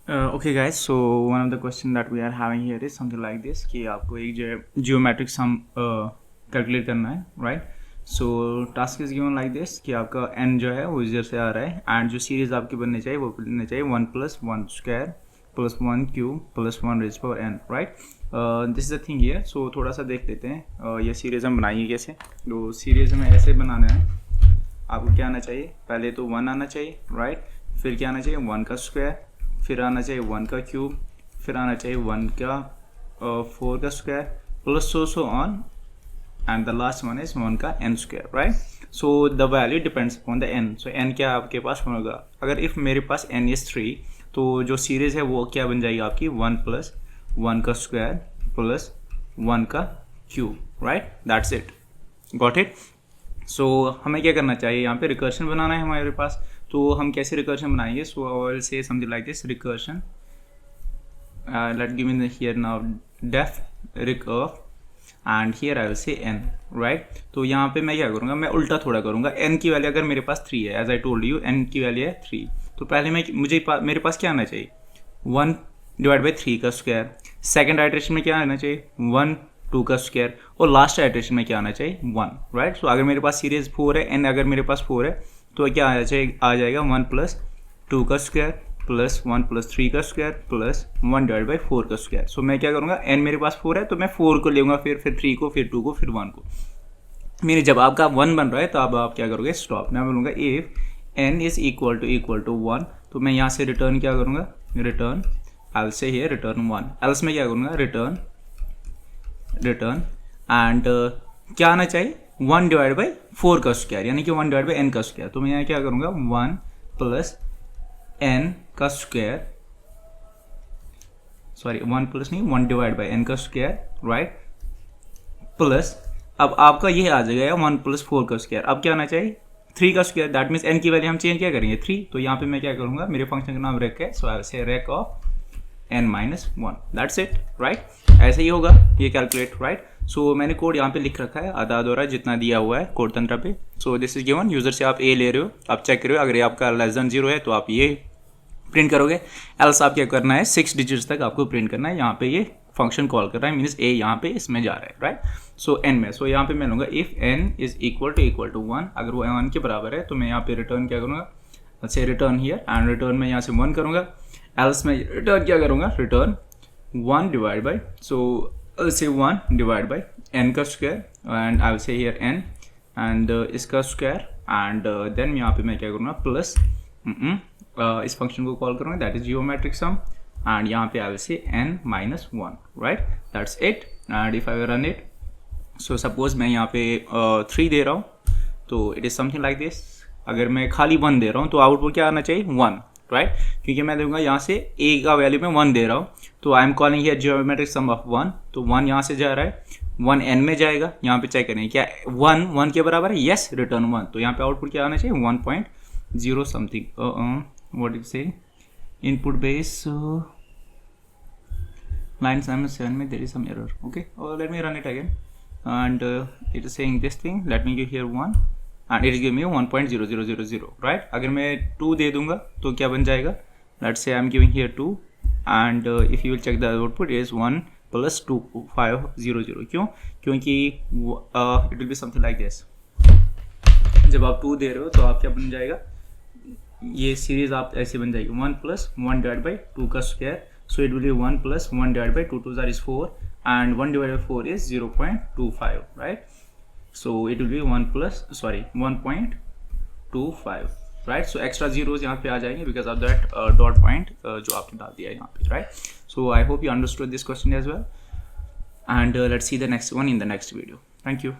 Okay guys, so one of the question that we are having here is something like this कि आपको एक जो है geometric sum calculate करना है, right? So task is given like this कि आपका n जो है वो इधर से आ रहा है and जो series आपकी बननी चाहिए वो बननी चाहिए 1 plus 1 square plus 1 cube plus 1 raised power n, right? This is the thing here. So थोड़ा सा देख लेते हैं ये series हम बनाएंगे कैसे. तो series हमें ऐसे बनाना है. आपको क्या आना चाहिए? पहले तो 1 आना चाहिए, right? फिर क्या आना चाहिए? 1 का स्क्वायर, फिर आना चाहिए 1 का क्यूब, फिर आना चाहिए 1 का 4 का square plus so on and the last one is 1 का n square, right? So the value depends upon the n. So n क्या आपके पास होगा? अगर इफ़ मेरे पास n इज 3 तो जो सीरीज़ है वो क्या बन जाएगी आपकी 1 प्लस 1 का स्क्वायर प्लस 1 का cube, right? That's it. Got it? So हमें क्या करना चाहिए? यहाँ पे रिकर्शन बनाना है हमारे पास. तो हम कैसे रिकर्शन बनाएंगे? So I will say something like this recursion. Let give me here now def recurve and here I will say n, right? तो यहाँ पे मैं क्या करूँगा? मैं उल्टा थोड़ा करूँगा. n की वैल्यू अगर मेरे पास 3 है, as I told you n की वैल्यू है 3, तो पहले मेरे पास क्या आना चाहिए? 1 डिवाइड बाई 3 का स्क्वायर. सेकेंड आइटरेशन में क्या आना चाहिए? 1 2 का स्क्वायर. और लास्ट आइटरेशन में क्या आना चाहिए? 1, राइट? सो अगर मेरे पास सीरीज 4 है, n अगर मेरे पास 4 है, तो क्या आ जाएगा 1 प्लस 2 का स्क्वायर प्लस 1 प्लस 3 का स्क्वायर प्लस 1 डिवाइड बाई 4 का स्क्वायर. सो मैं क्या करूँगा? n मेरे पास 4 है तो मैं 4 को लूँगा, फिर 3 को, फिर 2 को, फिर 1 को. मेरे जब आपका 1 बन रहा है तो अब आप क्या करोगे? स्टॉप. मैं बोलूँगा if n is equal to 1, तो मैं यहाँ से रिटर्न क्या करूँगा? Return I will say here return 1. Else मैं क्या करूँगा? रिटर्न एंड क्या आना चाहिए? 1 डिवाइड बाई 4 का स्क्वायर, यानी कि 1 डिवाइड बाई n का स्क्वायर. तो मैं यहाँ क्या करूँगा? 1 प्लस n का स्क्वायर, सॉरी 1 प्लस नहीं 1 डिवाइड बाई n का स्क्वायर, राइट? प्लस अब आपका ये आ जाएगा 1 प्लस 4 का स्क्वायर. अब क्या आना चाहिए? 3 का स्क्वायर. दैट मीन्स n की वैल्यू हम चेंज क्या करेंगे? 3. तो यहाँ पे मैं क्या करूँगा? मेरे फंक्शन का नाम रेक है, so I will say rec of n minus 1. That's it, right? ऐसे ही होगा ये कैलकुलेट, राइट? सो मैंने कोड यहाँ पे लिख रखा है आधा अधूरा जितना दिया हुआ है कोड तंत्र पे. So this is given. User से आप a ले रहे हो, आप चेक कर रहे हो. अगर ये आपका लेस देन 0 है तो आप ये प्रिंट करोगे. एल्स आप क्या करना है? 6 डिजिट्स तक आपको प्रिंट करना है. यहाँ पे ये फंक्शन कॉल कर रहा है, मीन्स a यहाँ पे इसमें जा रहा है, राइट? सो n में, सो यहाँ पे मैं लूँगा if n is equal to 1. अगर वो 1 के बराबर है तो मैं यहाँ पे रिटर्न क्या करूँगा? अच्छा, रिटर्न हियर एंड रिटर्न में यहाँ से 1 करूँगा. एल्स मैं रिटर्न क्या करूँगा? रिटर्न 1 डिवाइड बाई, सो से 1 डिवाइड बाई n का square and I will say here n and इसका स्क्वायर एंड देन यहाँ पे मैं क्या करूँगा? प्लस इस फंक्शन को कॉल करूँगा, that is geometric sum, and यहाँ पे I will say n minus 1, right? That's it. And if I run it, so suppose मैं यहाँ पे 3 दे रहा हूँ, तो it is something like this. अगर मैं खाली 1 दे रहा हूँ तो आउटपुट क्या आना चाहिए? 1, राइट? क्योंकि मैं दूंगा यहाँ से a का वैल्यू में 1 दे रहा हूँ, तो I am calling here geometric sum of 1. तो 1 यहाँ से जा रहा है, 1 n में जाएगा. यहाँ पे चेक करें क्या 1 के बराबर है? Yes, return 1. तो यहाँ पे आउटपुट क्या आना चाहिए? 1.0 समथिंग. व्हाट इज से इनपुट बेस line 7 में there is some error. Okay, let me run it again and it is saying this thing. Let me give here 1 and it is giving me 1.0000, right? अगर मैं 2 दे दूंगा तो क्या बन जाएगा? Let's say I am giving here 2 and if you will check the output is 1 plus 2500. क्यों? क्योंकि it will be something like this. जब आप 2 दे रहे हो तो आप क्या बन जाएगा? ये सीरीज आप ऐसे बन जाएगी 1 प्लस 1 डिवाइड बाई 2 का square. So it will be 1 plus 1 divided by 2 2s is 4 and 1 divided by 4 is 0.25, right? So it will be 1.25, right? So extra zeros यहाँ पे आ जाएंगे because of that dot point जो आपने डाल दिया है यहाँ पे, right? So I hope you understood this question as well and let's see the next one in the next video. Thank you.